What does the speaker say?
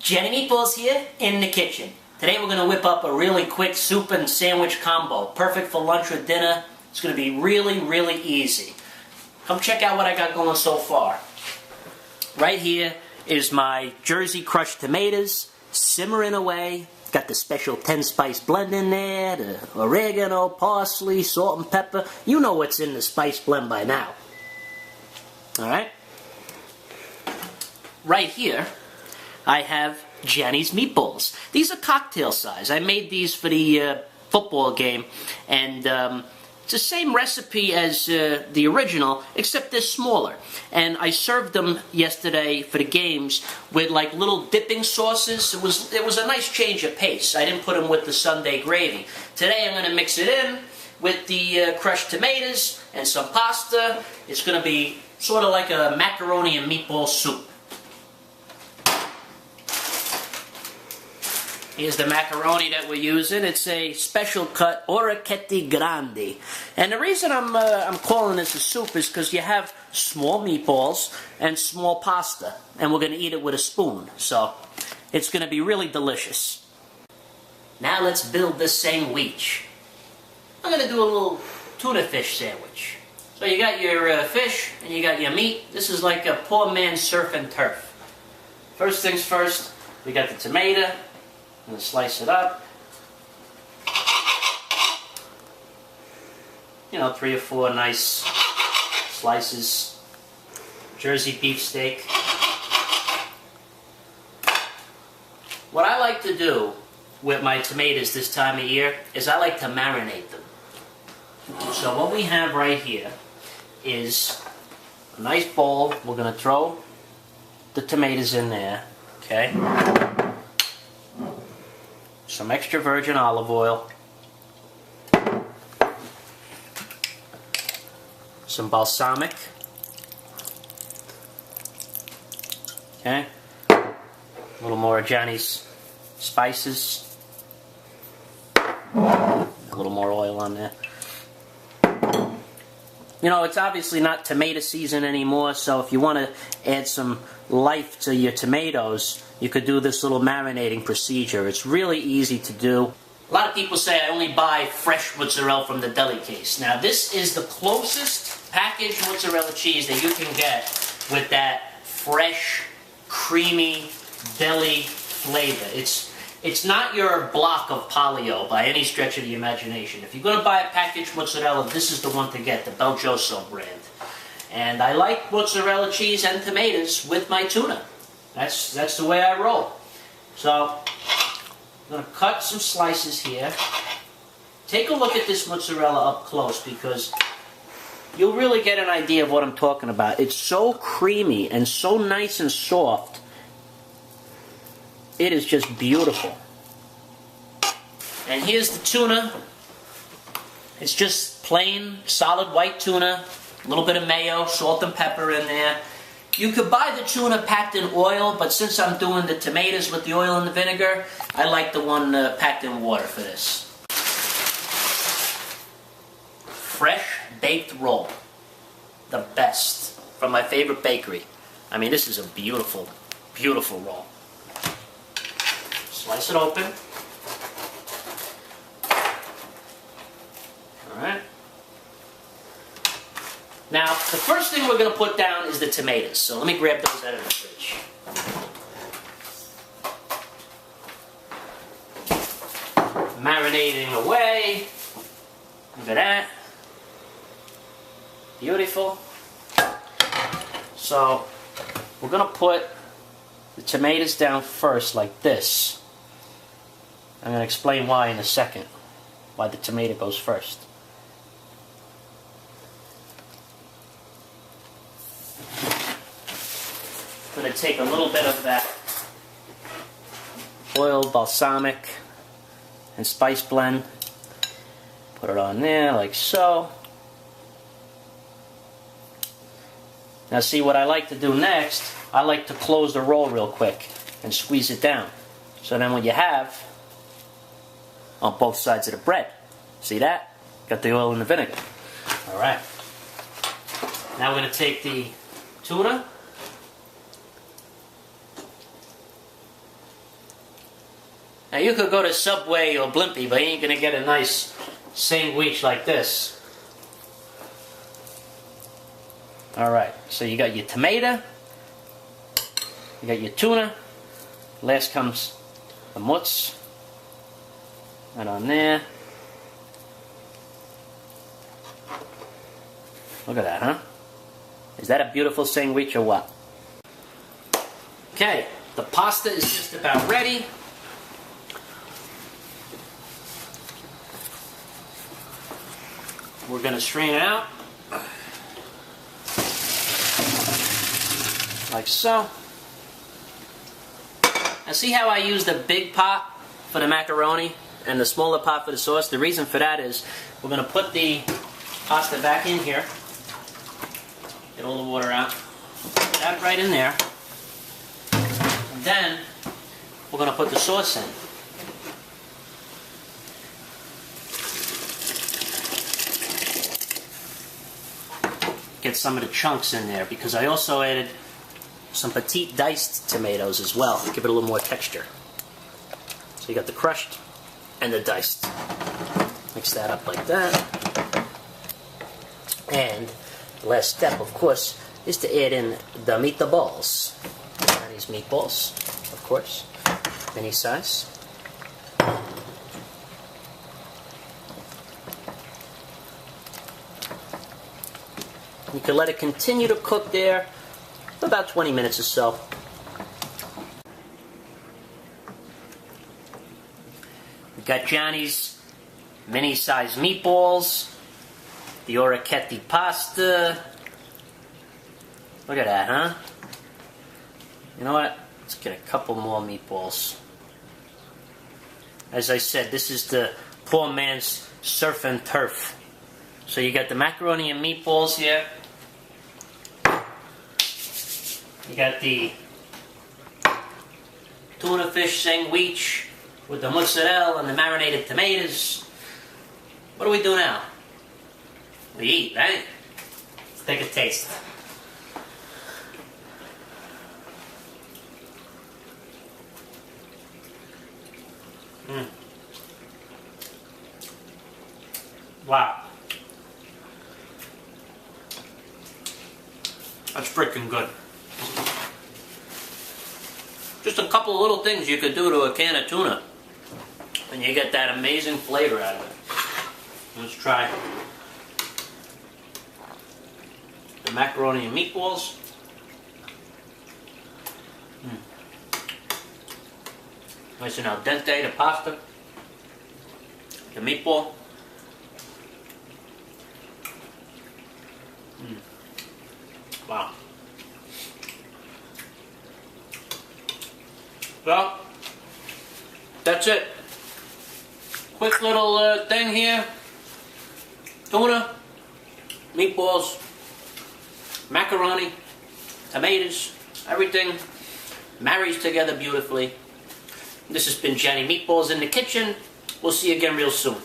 Jenny Meatballs here in the kitchen. Today we're going to whip up a really quick soup and sandwich combo. Perfect for lunch or dinner. It's going to be really, really easy. Come check out what I got going so far. Right here is my Jersey crushed tomatoes, simmering away. Got the special 10-spice blend in there, the oregano, parsley, salt and pepper. You know what's in the spice blend by now. Alright? Right here, I have Jenny's Meatballs. These are cocktail size. I made these for the football game, and it's the same recipe as the original, except they're smaller. And I served them yesterday for the games with like little dipping sauces. It was a nice change of pace. I didn't put them with the Sunday gravy. Today I'm going to mix it in with the crushed tomatoes and some pasta. It's going to be sort of like a macaroni and meatball soup. Here's the macaroni that we're using. It's a special cut ORECCHIETTE grande. And the reason I'm calling this a soup is because you have small meatballs and small pasta. And we're going to eat it with a spoon. So it's going to be really delicious. Now let's build this sandwich. I'm going to do a little tuna fish sandwich. So you got your fish and you got your meat. This is like a poor man's surf and turf. First things first, we got the tomato. I'm going to slice it up. You know, 3 or 4 nice slices. Jersey beef steak. What I like to do with my tomatoes this time of year is I like to marinate them. So what we have right here is a nice bowl. We're going to throw the tomatoes in there. Okay. Some extra virgin olive oil, some balsamic, okay, a little more of Johnny's spices, a little more oil on there. You know, it's obviously not tomato season anymore, so if you want to add some life to your tomatoes, you could do this little marinating procedure. It's really easy to do. A lot of people say I only buy fresh mozzarella from the deli case. Now this is the closest packaged mozzarella cheese that you can get with that fresh, creamy deli flavor. It's not your block of polio by any stretch of the imagination. If you're going to buy a packaged mozzarella, this is the one to get, the Belgioso brand. And I like mozzarella cheese and tomatoes with my tuna. That's the way I roll. So, I'm going to cut some slices here. Take a look at this mozzarella up close because you'll really get an idea of what I'm talking about. It's so creamy and so nice and soft. It is just beautiful. And here's the tuna. It's just plain, solid white tuna. A little bit of mayo, salt and pepper in there. You could buy the tuna packed in oil, but since I'm doing the tomatoes with the oil and the vinegar, I like the one packed in water for this. Fresh baked roll. The best. From my favorite bakery. I mean, this is a beautiful, beautiful roll. Slice it open. Alright. Now, the first thing we're going to put down is the tomatoes. So let me grab those out of the fridge. Marinating away. Look at that. Beautiful. So, we're going to put the tomatoes down first like this. I'm going to explain why in a second. Why the tomato goes first. I'm going to take a little bit of that oil, balsamic, and spice blend. Put it on there like so. Now see, what I like to do next, I like to close the roll real quick and squeeze it down. So then what you have on both sides of the bread. See that? Got the oil and the vinegar. Alright. Now we're going to take the tuna. Now you could go to Subway or Blimpie, but you ain't gonna get a nice sandwich like this. Alright, so you got your tomato, you got your tuna, last comes the mutts, right on there. Look at that, huh? Is that a beautiful sandwich or what? Okay, the pasta is just about ready. We're gonna strain it out. Like so. Now see how I use the big pot for the macaroni and the smaller pot for the sauce? The reason for that is we're going to put the pasta back in here. Get all the water out. Put that right in there. And then we're going to put the sauce in. Get some of the chunks in there because I also added some petite diced tomatoes as well. Give it a little more texture. So you got the crushed and the diced. Mix that up like that. And the last step, of course, is to add in the meatballs. Chinese meatballs, of course, any size. You can let it continue to cook there for about 20 minutes or so. We've got Johnny's mini-sized meatballs, the orecchiette pasta. Look at that, huh? You know what? Let's get a couple more meatballs. As I said, this is the poor man's surf and turf. So you got the macaroni and meatballs here. You got the tuna fish sandwich with the mozzarella and the marinated tomatoes. What do we do now? We eat, right? Let's take a taste. Wow. That's freaking good. Just a couple of little things you could do to a can of tuna and you get that amazing flavor out of it. Let's try the macaroni and meatballs. Nice and al dente, the pasta, the meatball. Wow. So, that's it. Quick little thing here. Tuna, meatballs, macaroni, tomatoes, everything marries together beautifully. This has been Johnny Meatballs in the kitchen. We'll see you again real soon.